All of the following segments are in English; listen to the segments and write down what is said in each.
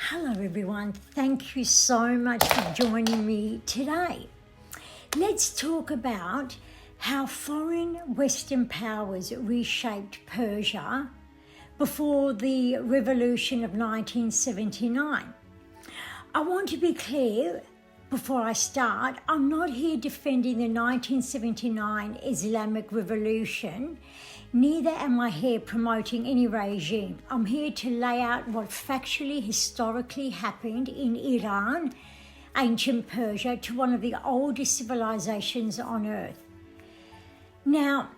Hello everyone, thank you so much for joining me today. Let's talk about how foreign Western powers reshaped Persia before the revolution of 1979. I want to be clear before I start, I'm not here defending the 1979 Islamic Revolution, neither am I here promoting any regime. I'm here to lay out what factually, historically happened in Iran, ancient Persia, to one of the oldest civilizations on earth. Now,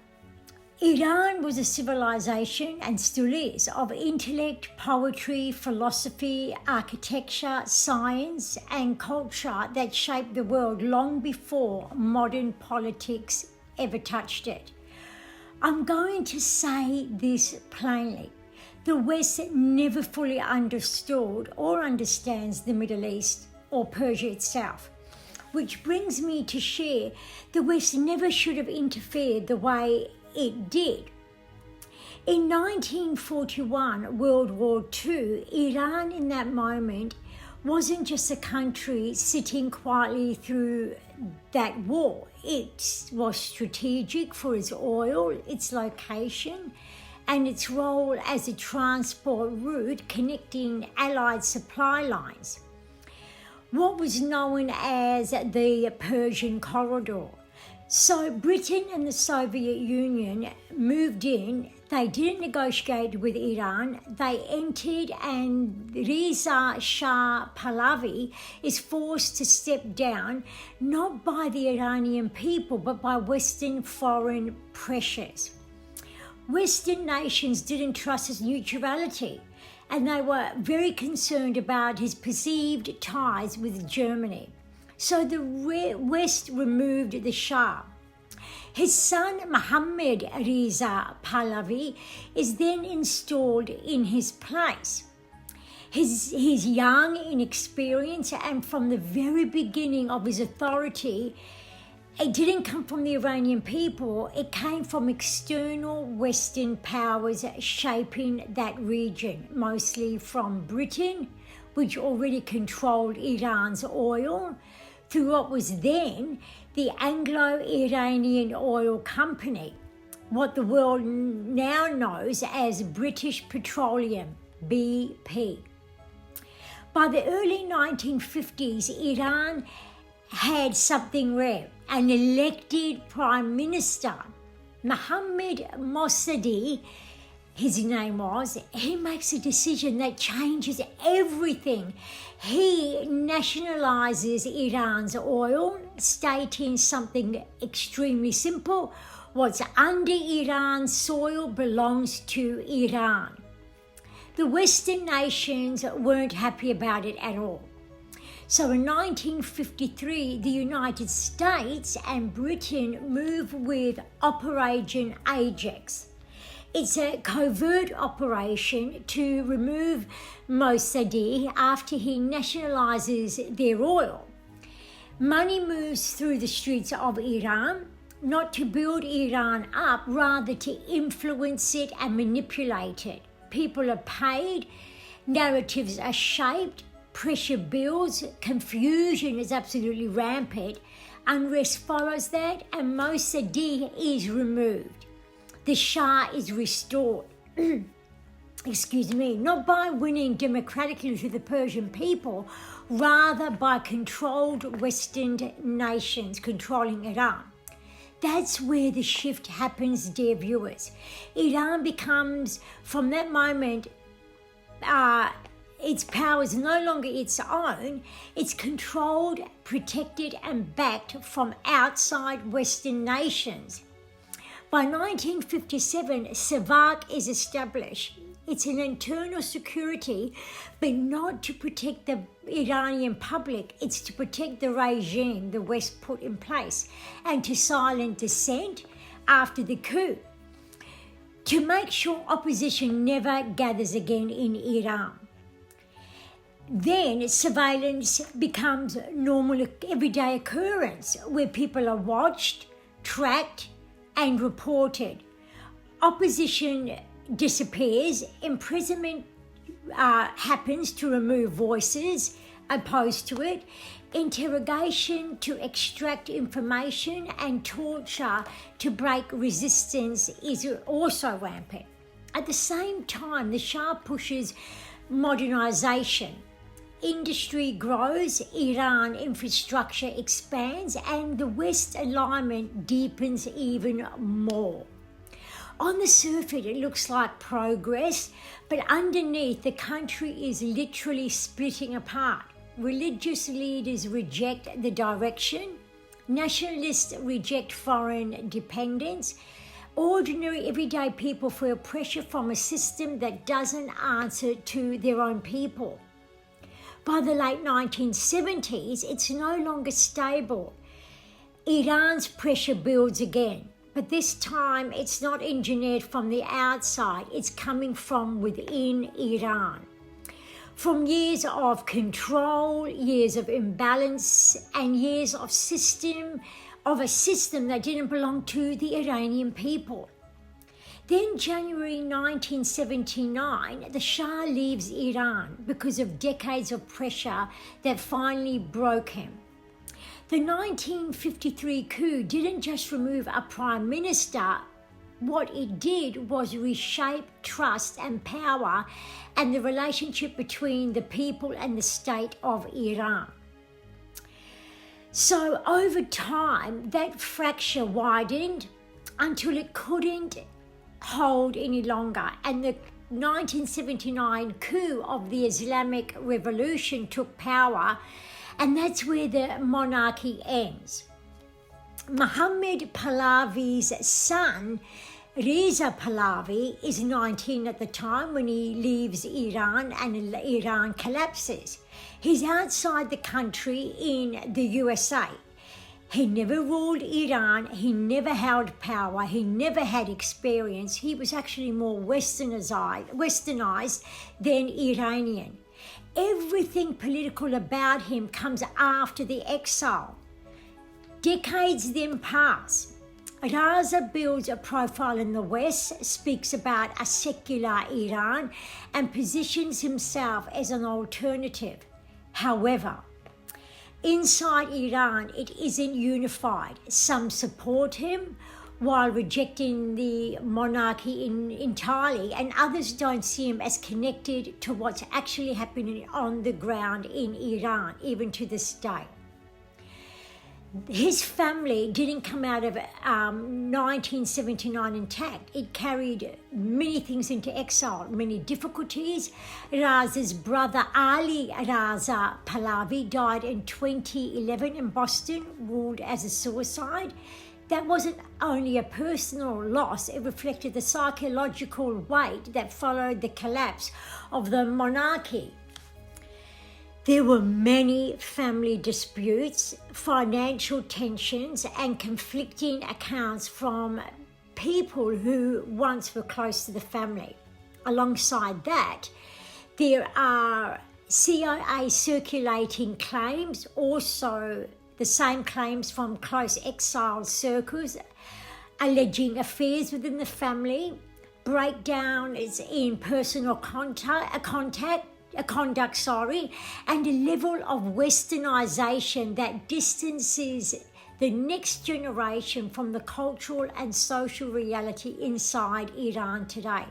Iran was a civilization, and still is, of intellect, poetry, philosophy, architecture, science, and culture that shaped the world long before modern politics ever touched it. I'm going to say this plainly. The West never fully understood or understands the Middle East or Persia itself, which brings me to share the West never should have interfered the way it did. In 1941, World War II, Iran in that moment wasn't just a country sitting quietly through that war. It was strategic for its oil, its location, and its role as a transport route connecting Allied supply lines. What was known as the Persian Corridor. So Britain and the Soviet Union moved in. They didn't negotiate with Iran. They entered, and Reza Shah Pahlavi is forced to step down, not by the Iranian people, but by Western foreign pressures. Western nations didn't trust his neutrality, and they were very concerned about his perceived ties with Germany. So the West removed the Shah. His son Mohammad Reza Pahlavi is then installed in his place. He's young, inexperienced, and from the very beginning of his authority, it didn't come from the Iranian people, it came from external Western powers shaping that region, mostly from Britain, which already controlled Iran's oil, through what was then the Anglo-Iranian Oil Company, what the world now knows as British Petroleum, BP. By the early 1950s, Iran had something rare, an elected prime minister. Mohammad Mossadegh, his name was, he makes a decision that changes everything. He nationalizes Iran's oil, stating something extremely simple: what's under Iran's soil belongs to Iran. The Western nations weren't happy about it at all. So in 1953, the United States and Britain moved with Operation Ajax. It's a covert operation to remove Mossadegh after he nationalizes their oil. Money moves through the streets of Iran, not to build Iran up, rather to influence it and manipulate it. People are paid, narratives are shaped, pressure builds, confusion is absolutely rampant, unrest follows that, and Mossadegh is removed. The Shah is restored, not by winning democratically through the Persian people, rather by controlled Western nations controlling Iran. That's where the shift happens, dear viewers. Iran becomes, from that moment, its power is no longer its own. It's controlled, protected, and backed from outside Western nations. By 1957, SAVAK is established. It's an internal security, but not to protect the Iranian public. It's to protect the regime the West put in place and to silence dissent after the coup, to make sure opposition never gathers again in Iran. Then surveillance becomes normal, everyday occurrence where people are watched, tracked, and reported. Opposition disappears, imprisonment happens to remove voices opposed to it, interrogation to extract information, and torture to break resistance is also rampant. At the same time, the Shah pushes modernization. Industry grows, Iran infrastructure expands, and the West alignment deepens even more. On the surface, it looks like progress, but underneath, the country is literally splitting apart. Religious leaders reject the direction. Nationalists reject foreign dependence. Ordinary, everyday people feel pressure from a system that doesn't answer to their own people. By the late 1970s, it's no longer stable. Iran's pressure builds again, but this time it's not engineered from the outside, it's coming from within Iran. From years of control, years of imbalance, and years of a system that didn't belong to the Iranian people. Then January 1979, the Shah leaves Iran because of decades of pressure that finally broke him. The 1953 coup didn't just remove a prime minister. What it did was reshape trust and power and the relationship between the people and the state of Iran. So over time, that fracture widened until it couldn't hold any longer, and the 1979 coup of the Islamic Revolution took power, and that's where the monarchy ends. Mohammad Pahlavi's son, Reza Pahlavi, is 19 at the time when he leaves Iran and Iran collapses. He's outside the country in the USA. He never ruled Iran, he never held power, he never had experience. He was actually more westernized than Iranian. Everything political about him comes after the exile. Decades then pass. Reza builds a profile in the West, speaks about a secular Iran, and positions himself as an alternative. However, inside Iran, it isn't unified. Some support him while rejecting the monarchy entirely, and others don't see him as connected to what's actually happening on the ground in Iran, even to this day. His family didn't come out of 1979 intact. It carried many things into exile, many difficulties. Reza's brother Ali Reza Pahlavi died in 2011 in Boston, ruled as a suicide. That wasn't only a personal loss, it reflected the psychological weight that followed the collapse of the monarchy. There were many family disputes, financial tensions, and conflicting accounts from people who once were close to the family. Alongside that, there are CIA circulating claims, also the same claims from close exiled circles, alleging affairs within the family, breakdowns in personal conduct, and a level of westernization that distances the next generation from the cultural and social reality inside Iran today.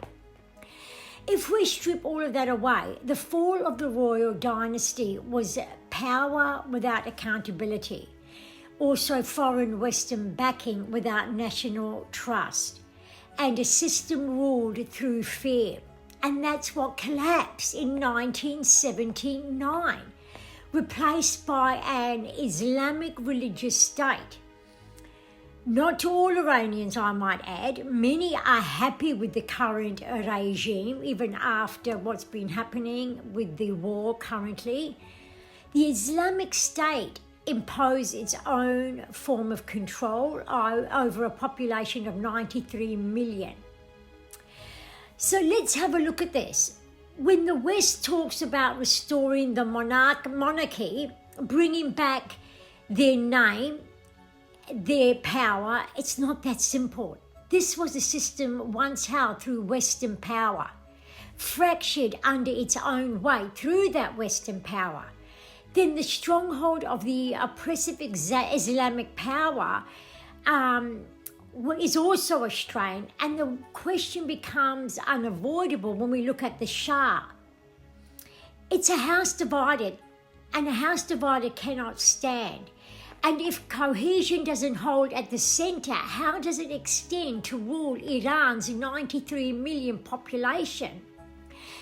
If we strip all of that away, the fall of the royal dynasty was power without accountability, also foreign Western backing without national trust, and a system ruled through fear. And that's what collapsed in 1979, replaced by an Islamic religious state. Not all Iranians, I might add. Many are happy with the current regime, even after what's been happening with the war currently. The Islamic State imposed its own form of control over a population of 93 million. So let's have a look at this. When the West talks about restoring the monarchy, bringing back their name, their power, it's not that simple. This was a system once held through Western power. fractured under its own weight through that Western power, then the stronghold of the oppressive Islamic power is also a strain, and the question becomes unavoidable when we look at the Shah. It's a house divided, and a house divided cannot stand. And if cohesion doesn't hold at the center, how does it extend to rule Iran's 93 million population?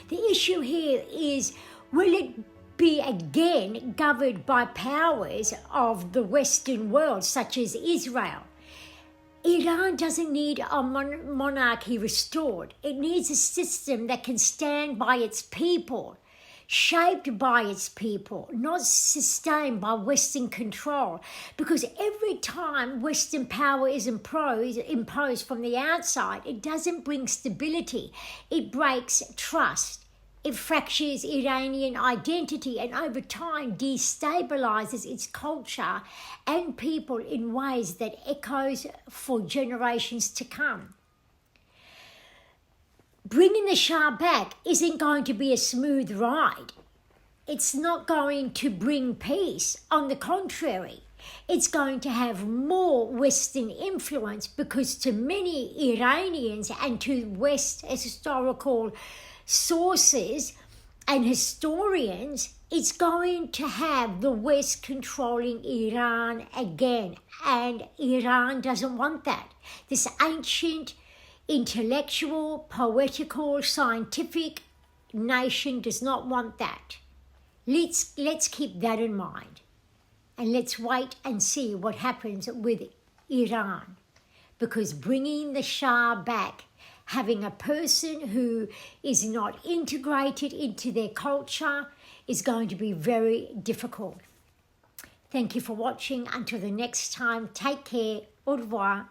The issue here is, will it be again governed by powers of the Western world, such as Israel? Iran doesn't need a monarchy restored. It needs a system that can stand by its people, shaped by its people, not sustained by Western control. Because every time Western power is imposed from the outside, it doesn't bring stability. It breaks trust. It fractures Iranian identity, and over time destabilizes its culture and people in ways that echoes for generations to come. Bringing the Shah back isn't going to be a smooth ride. It's not going to bring peace. On the contrary, it's going to have more Western influence, because to many Iranians and to West historical sources and historians, it's going to have the West controlling Iran again, and Iran doesn't want that. This ancient, intellectual, poetical, scientific nation does not want that. Let's keep that in mind, and let's wait and see what happens with Iran, because bringing the Shah back, having a person who is not integrated into their culture, is going to be very difficult. Thank you for watching. Until the next time, take care. Au revoir.